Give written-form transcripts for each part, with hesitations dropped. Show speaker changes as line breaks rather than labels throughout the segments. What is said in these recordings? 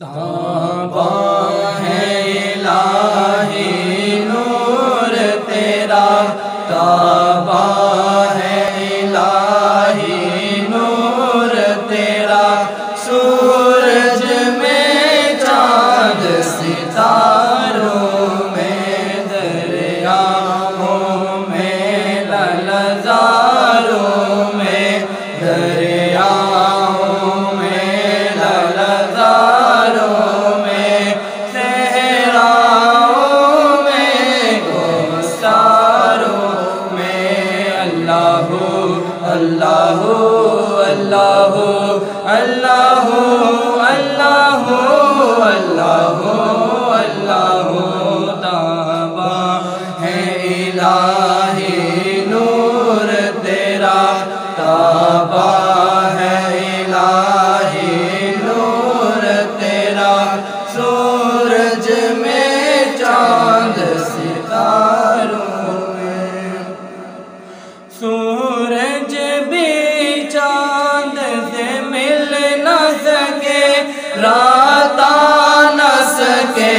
تاباں ہے الہی نور تیرا، تاباں ہے الہی نور تیرا، سورج میں چاند ستاروں میں دریاؤں میں للزاروں میں، دریاؤں میں للزاروں میں، صحراؤں میں کوثروں میں، اللہ اللہ اللہ اللہ اللہ اللہ اللہ، تاباں ہے الہی نور تیرا، تاباں ہے الہی نور تیرا، سورج میں چاند ستاروں میں، سورج بھی چاند سے مل نہ سکے، رات آ نہ سکے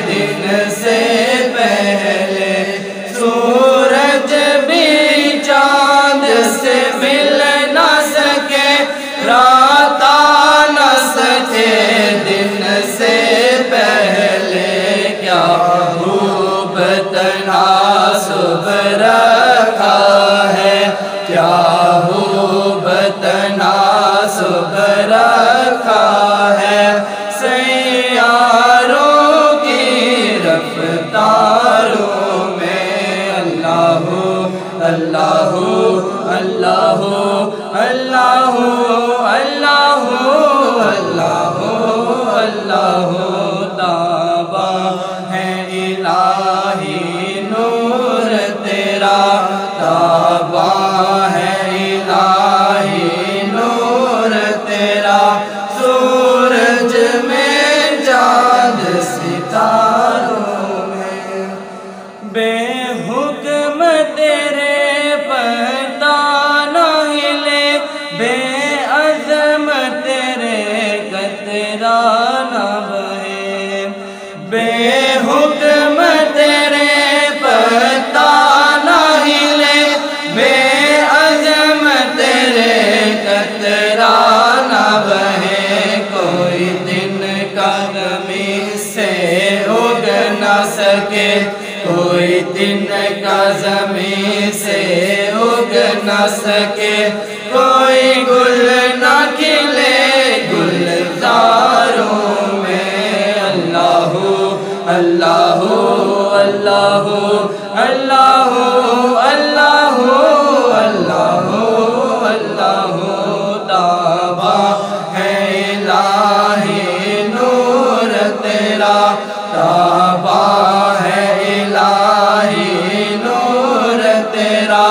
دن سے پہلے، سورج بھی چاند سے مل نہ سکے، رات آ نہ سکے دن سے پہلے، کیا خوب تناسب رکھا ہے، کیا خوب تناسب رکھا ہے، سیاروں کی رفتاروں میں، اللہ اللہ اللہ اللہ اللہ اللہ اللہ، تاباں ہے الہی نور تیرا، تاباں ہے الہی نور تیرا، سورج میں چاند ستاروں میں، بے حکم تیرے پتہ نہ ہلے، بے عزم تیرے قطرہ نہ بہے، بے حکم تیرے پتہ نہ ہلے، بے عزم تیرے قطرہ نہ بہے، کوئی دن قدمی سے اگ نہ سکے، کوئی دن کا زمین سے اگ نہ سکے، کوئی گل نہ کھلے گلزاروں میں، اللہ اللہ اللہ اللہ اللہ اللہ اللہ، تاباں ہے الہی نور تیرا، تاباں ہے الہی نور تیرا،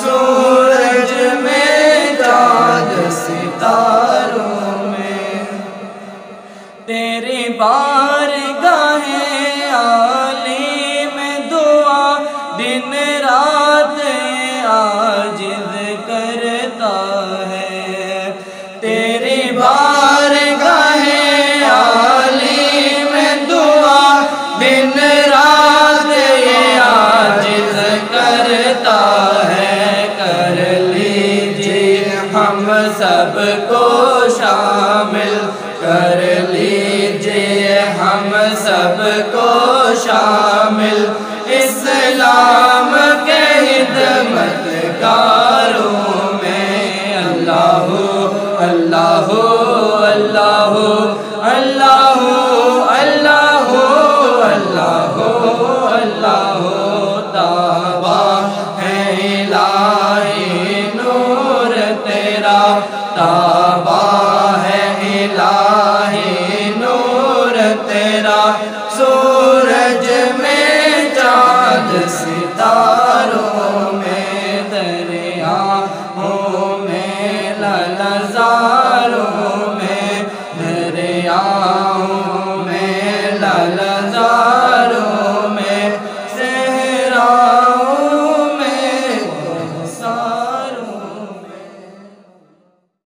سورج میں چاند ستاروں میں، تیری بارگاہ عالی میں دعا دن رات عاجز کرتا ہے، تیری بارگاہ عالی میں دعا دن رات عاجز کرتا ہے، کر لیجیے ہم سب کو شامل، کر لیجیے ہم سب کو شامل، اسلام کے خدمت کاروں میں، اللہ اللہ اللہ اللہ